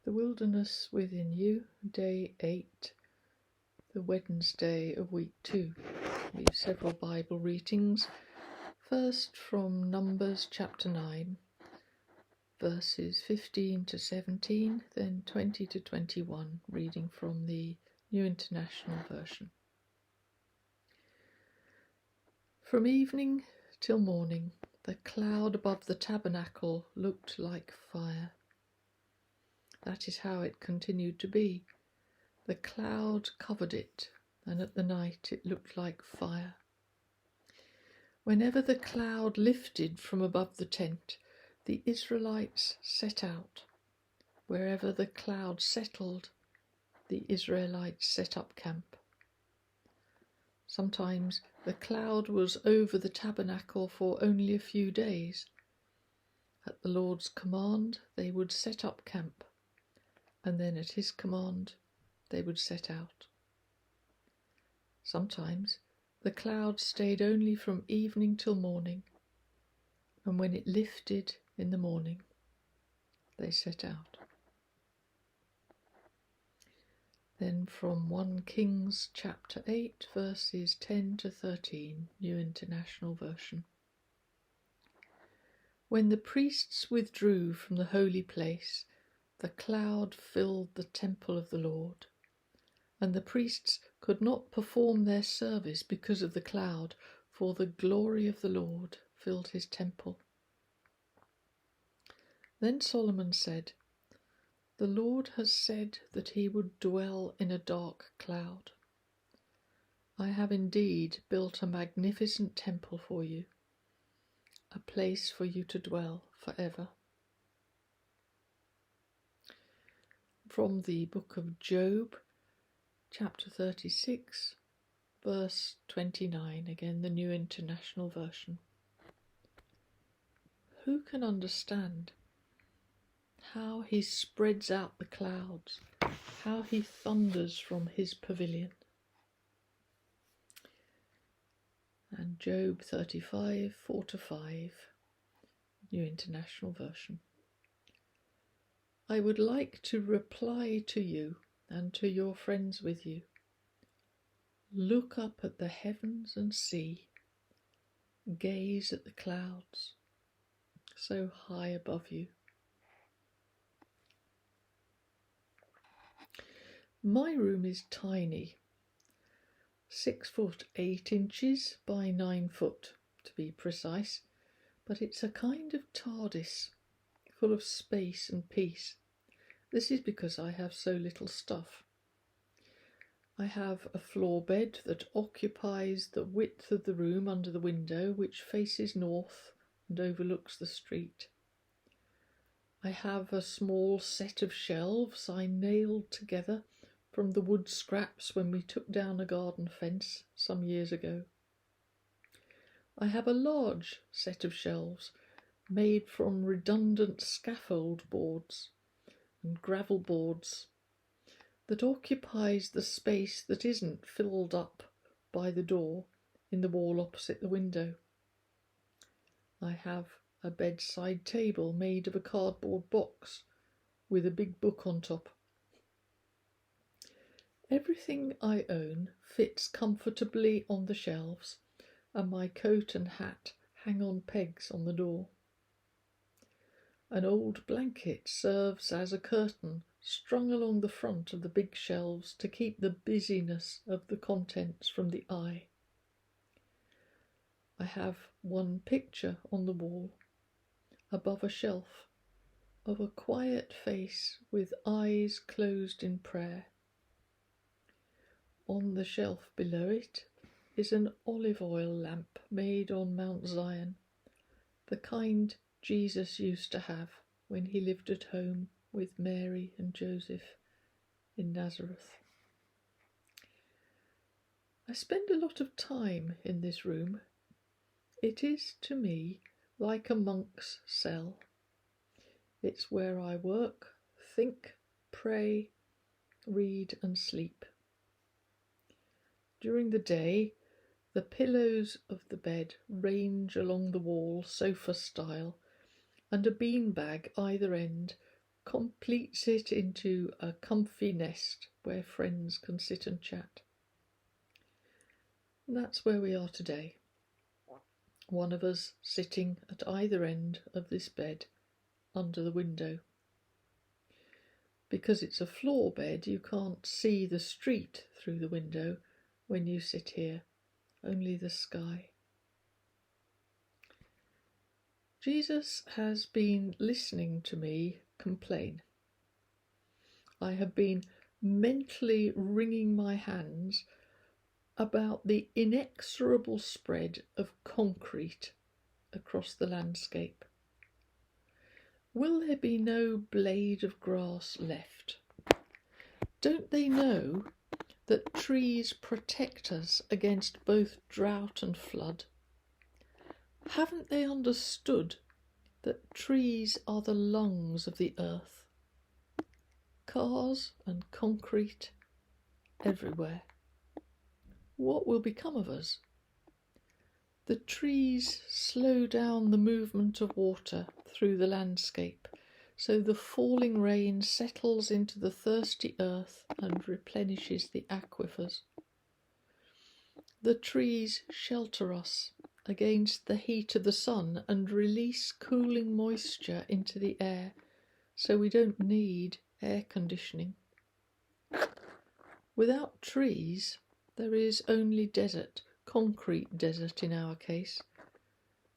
The Wilderness Within You, Day 8, the Wednesday of week 2. We have several Bible readings. First from Numbers chapter 9, verses 15 to 17, then 20 to 21, reading from the New International Version. From evening till morning, the cloud above the tabernacle looked like fire. That is how it continued to be. The cloud covered it, and at the night it looked like fire. Whenever the cloud lifted from above the tent, the Israelites set out. Wherever the cloud settled, the Israelites set up camp. Sometimes the cloud was over the tabernacle for only a few days. At the Lord's command, they would set up camp, and then at his command, they would set out. Sometimes the cloud stayed only from evening till morning, and when it lifted in the morning, they set out. Then from 1 Kings chapter 8, verses 10 to 13, New International Version. When the priests withdrew from the holy place, the cloud filled the temple of the Lord, and the priests could not perform their service because of the cloud, for the glory of the Lord filled his temple. Then Solomon said, "The Lord has said that he would dwell in a dark cloud. I have indeed built a magnificent temple for you, a place for you to dwell forever." From the book of Job, chapter 36, verse 29, again the New International Version. Who can understand how he spreads out the clouds, how he thunders from his pavilion? And Job 35, 4-5, New International Version. I would like to reply to you and to your friends with you. Look up at the heavens and see. Gaze at the clouds, so high above you. My room is tiny, 6 foot 8 inches by 9 foot to be precise, but it's a kind of TARDIS, full of space and peace. This is because I have so little stuff. I have a floor bed that occupies the width of the room under the window, which faces north and overlooks the street. I have a small set of shelves I nailed together from the wood scraps when we took down a garden fence some years ago. I have a large set of shelves made from redundant scaffold boards and gravel boards that occupies the space that isn't filled up by the door in the wall opposite the window. I have a bedside table made of a cardboard box with a big book on top. Everything I own fits comfortably on the shelves, and my coat and hat hang on pegs on the door. An old blanket serves as a curtain strung along the front of the big shelves to keep the busyness of the contents from the eye. I have one picture on the wall, above a shelf, of a quiet face with eyes closed in prayer. On the shelf below it is an olive oil lamp made on Mount Zion, the kind Jesus used to have when he lived at home with Mary and Joseph in Nazareth. I spend a lot of time in this room. It is to me like a monk's cell. It's where I work, think, pray, read and sleep. During the day, the pillows of the bed range along the wall sofa style, and a beanbag either end completes it into a comfy nest where friends can sit and chat. And that's where we are today. One of us sitting at either end of this bed under the window. Because it's a floor bed, you can't see the street through the window when you sit here, only the sky. Jesus has been listening to me complain. I have been mentally wringing my hands about the inexorable spread of concrete across the landscape. Will there be no blade of grass left? Don't they know that trees protect us against both drought and flood? Haven't they understood that trees are the lungs of the earth? Cars and concrete everywhere. What will become of us? The trees slow down the movement of water through the landscape, so the falling rain settles into the thirsty earth and replenishes the aquifers. The trees shelter us against the heat of the sun and release cooling moisture into the air, so we don't need air conditioning. Without trees, there is only desert, concrete desert in our case,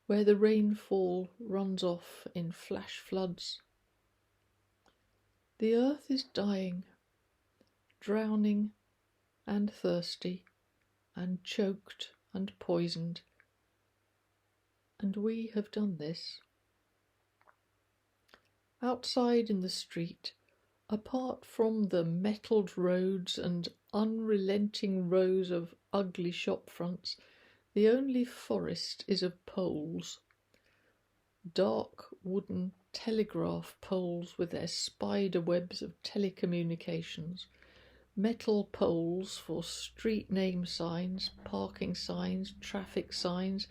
where the rainfall runs off in flash floods. The earth is dying, drowning and thirsty and choked and poisoned, and we have done this. Outside in the street, apart from the metalled roads and unrelenting rows of ugly shop fronts, the only forest is of poles. Dark wooden telegraph poles with their spider webs of telecommunications, metal poles for street name signs, parking signs, traffic signs,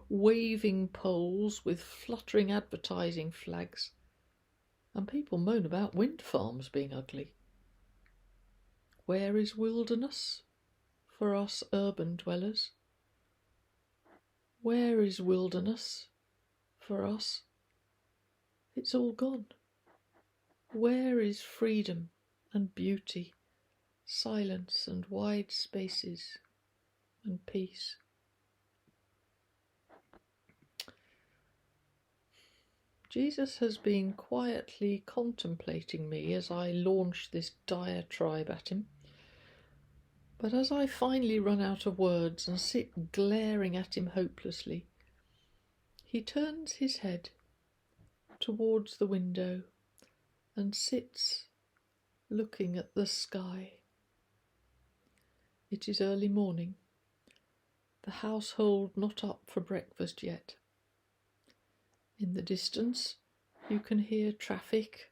waving poles with fluttering advertising flags. And people moan about wind farms being ugly. Where is wilderness for us urban dwellers? Where is wilderness for us? It's all gone. Where is freedom and beauty, silence and wide spaces and peace? Jesus has been quietly contemplating me as I launch this diatribe at him. But as I finally run out of words and sit glaring at him hopelessly, he turns his head towards the window and sits looking at the sky. It is early morning, the household not up for breakfast yet. In the distance, you can hear traffic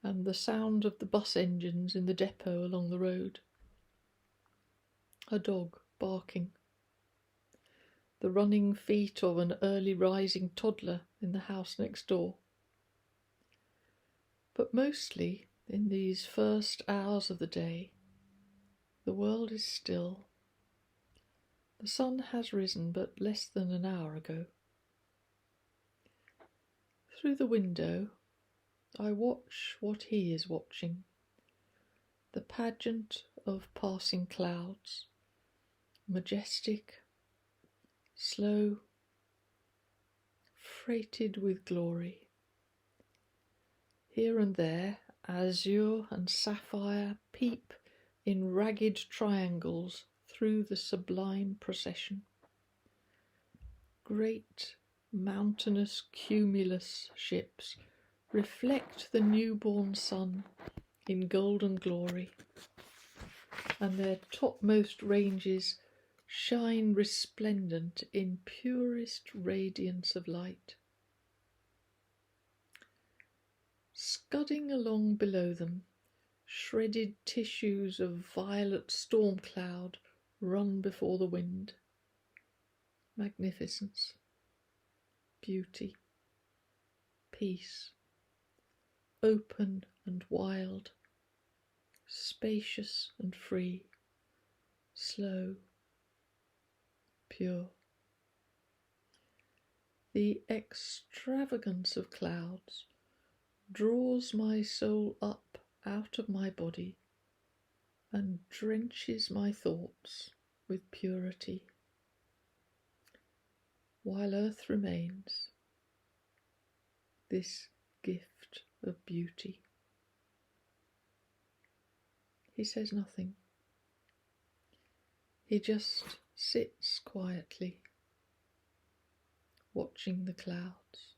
and the sound of the bus engines in the depot along the road. A dog barking. The running feet of an early rising toddler in the house next door. But mostly, in these first hours of the day, the world is still. The sun has risen but less than an hour ago. Through the window, I watch what he is watching, the pageant of passing clouds, majestic, slow, freighted with glory. Here and there, azure and sapphire peep in ragged triangles through the sublime procession. Great mountainous cumulus ships reflect the newborn sun in golden glory, and their topmost ranges shine resplendent in purest radiance of light. Scudding along below them, shredded tissues of violet storm cloud run before the wind. Magnificence, beauty, peace, open and wild, spacious and free, slow, pure. The extravagance of clouds draws my soul up out of my body and drenches my thoughts with purity. While earth remains, this gift of beauty. He says nothing. He just sits quietly, watching the clouds.